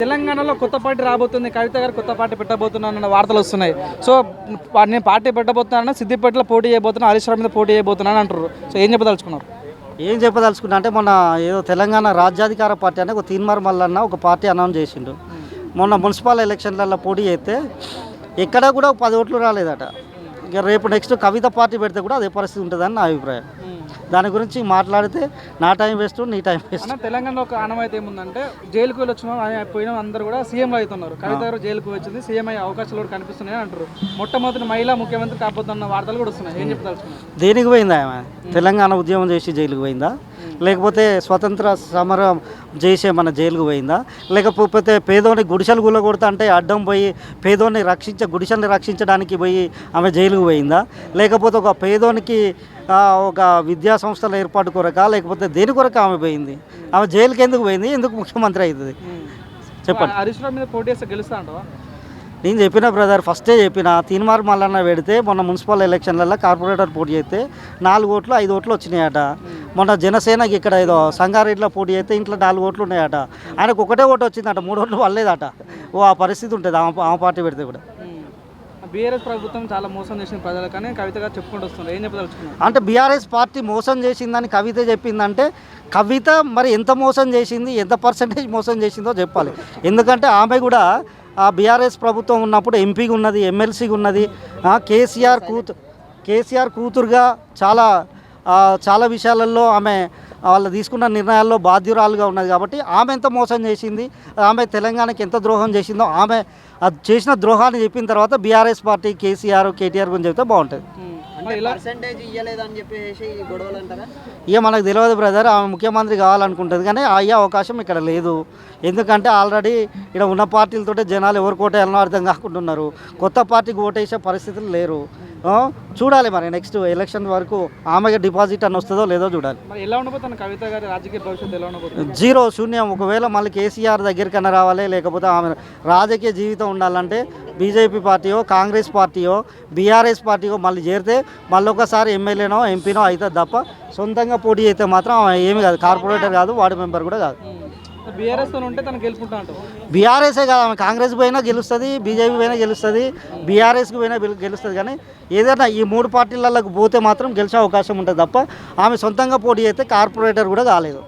తెలంగాణలో కొత్త పార్టీ రాబోతుంది, కవిత గారు కొత్త పార్టీ పెట్టబోతున్నానన్న వార్తలు వస్తున్నాయి. సో నేను పార్టీ పెట్టబోతున్నాను, సిద్దిపేటలో పోటీ చేయబోతున్నాను, హరీష్ రావు మీద పోటీ చేయబోతున్నాను అంటారు. సో ఏం చెప్పదలుచుకున్నారు? ఏం చెప్పదలుచుకున్నా అంటే మొన్న ఏదో తెలంగాణ రాజ్యాధికార పార్టీ అంటే ఒక తీన్మార్ మల్లన్న ఒక పార్టీ అనౌన్స్ చేసిండు. మొన్న మున్సిపల్ ఎలక్షన్లలో పోటీ చేస్తే ఎక్కడా కూడా 10 ఓట్లు రాలేదట. ఇక రేపు నెక్స్ట్ కవిత పార్టీ పెడితే కూడా అదే పరిస్థితి ఉంటుందని నా అభిప్రాయం. దాని గురించి మాట్లాడితే నా టైం వేస్ట్, నీ టైం వేస్ట్. తెలంగాణలో ఒక ఆనవాయితీ ఏముందంటే జైలుకు వెళ్ళి వచ్చిన పోయిన అందరూ కూడా సీఎం అవుతున్నారు. కవిత గారు జైలుకు వచ్చింది, సీఎం అయ్యే అవకాశాలు కూడా కనిపిస్తున్నాయి అంటారు. మొట్టమొదటి మహిళా ముఖ్యమంత్రి కాబోతున్న వార్తలు కూడా వస్తున్నాయి. ఏం చెప్పదలుచుకున్నారు? దేనికి పోయిందా ఆమె? తెలంగాణ ఉద్యమం చేసి జైలుకు పోయిందా, లేకపోతే స్వతంత్ర సమరం చేసే మన జైలుకు పోయిందా, లేకపోతే పేదోని గుడిసెలు గుల్లగొడతా అంటే అడ్డం పోయి పేదోని గుడిసెల్ని రక్షించడానికి పోయి ఆమె జైలుకు పోయిందా, లేకపోతే ఒక పేదోనికి ఒక విద్యా సంస్థల ఏర్పాటు కొరక, లేకపోతే దేని కొరక ఆమె పోయింది? ఆమె జైలుకి ఎందుకు పోయింది? ఎందుకు ముఖ్యమంత్రి అవుతుంది చెప్పండి. హరీష్ రావు మీద పోటీ చేస్తే గెలుస్తా అంటావా? నేను చెప్పిన బ్రదర్, ఫస్టే చెప్పిన, తీన్మార్ మల్లన్న పెడితే మొన్న మున్సిపల్ ఎలక్షన్లలో కార్పొరేటర్ పోటీ చేస్తే 4 ఓట్లు 5 ఓట్లు వచ్చినాయట. మొన్న జనసేనకి ఇక్కడ ఏదో సంగారెడ్డిలో పోటీ చేస్తే ఇంట్లో 4 ఓట్లు ఉన్నాయట. ఆయనకు ఒకటే ఓటు వచ్చిందట, 3 ఓట్లు వల్లేదట. ఆ పరిస్థితి ఉంటుంది ఆమె పార్టీ పెడితే కూడా. బీఆర్ఎస్ ప్రభుత్వం చాలా మోసం చేసిన ప్రజలు కానీ కవిత గారు చెప్పుకుంటూ వస్తున్నారు. ఏం చెప్పదలుచుకున్నారు? అంటే బీఆర్ఎస్ పార్టీ మోసం చేసిందని కవిత చెప్పిందంటే కవిత మరి ఎంత మోసం చేసింది, ఎంత పర్సంటేజ్ మోసం చేసిందో చెప్పాలి. ఎందుకంటే ఆమె కూడా ఆ బీఆర్ఎస్ ప్రభుత్వం ఉన్నప్పుడు ఎంపీగా ఉన్నది, ఎమ్మెల్సీగా ఉన్నది, కేసీఆర్ కూతురుగా చాలా విషయాలలో ఆమె వాళ్ళు తీసుకున్న నిర్ణయాల్లో బాధ్యురాలుగా ఉన్నది. కాబట్టి ఆమె ఎంత మోసం చేసింది, ఆమె తెలంగాణకి ఎంత ద్రోహం చేసిందో ఆమె అది చేసిన ద్రోహాన్ని చెప్పిన తర్వాత బీఆర్ఎస్ పార్టీ కేటీఆర్ గురించి చెప్తే బాగుంటుంది. ఇక మనకు తెలియదు బ్రదర్, ఆమె ముఖ్యమంత్రి కావాలనుకుంటుంది కానీ అయ్యే అవకాశం ఇక్కడ లేదు. ఎందుకంటే ఆల్రెడీ ఇక్కడ ఉన్న పార్టీలతోటే జనాలు ఎవరు కోటేయాలనో అర్థం కాకుంటున్నారు. కొత్త పార్టీకి ఓటేసే పరిస్థితులు లేరు. చూడాలి మరి నెక్స్ట్ ఎలక్షన్ వరకు ఆమెకి డిపాజిట్ అని వస్తుందో లేదో చూడాలి. ఎలా ఉండబోతుంది కవిత గారి రాజకీయ భవిష్యత్తు? ఎలా ఉండబోతుంది? జీరో, శూన్యం. ఒకవేళ మళ్ళీ కేసీఆర్ దగ్గరికన్నా రావాలి, లేకపోతే ఆమె రాజకీయ జీవితం ఉండాలంటే బీజేపీ పార్టీయో, కాంగ్రెస్ పార్టీయో, బీఆర్ఎస్ పార్టీయో మళ్ళీ చేరితే మళ్ళీ ఒకసారి ఎమ్మెల్యేనో ఎంపీనో అవుతుంది తప్ప సొంతంగా పోటీ అయితే మాత్రం ఏమి కాదు. కార్పొరేటర్ కాదు, వార్డు మెంబర్ కూడా కాదు. బీఆర్ఎస్ ఉంటే తను గెలుచుకుంటా అంటారు. బీఆర్ఎస్ఏ కాదు, ఆమె కాంగ్రెస్ పోయినా గెలుస్తుంది, బీజేపీ పోయినా గెలుస్తుంది, బీఆర్ఎస్కి పోయినా గెలుస్తుంది. కానీ ఏదైనా ఈ 3 పార్టీలకు పోతే మాత్రం గెలిచే అవకాశం ఉంటుంది తప్ప ఆమె సొంతంగా పోటీ అయితే కార్పొరేటర్ కూడా కాలేదు.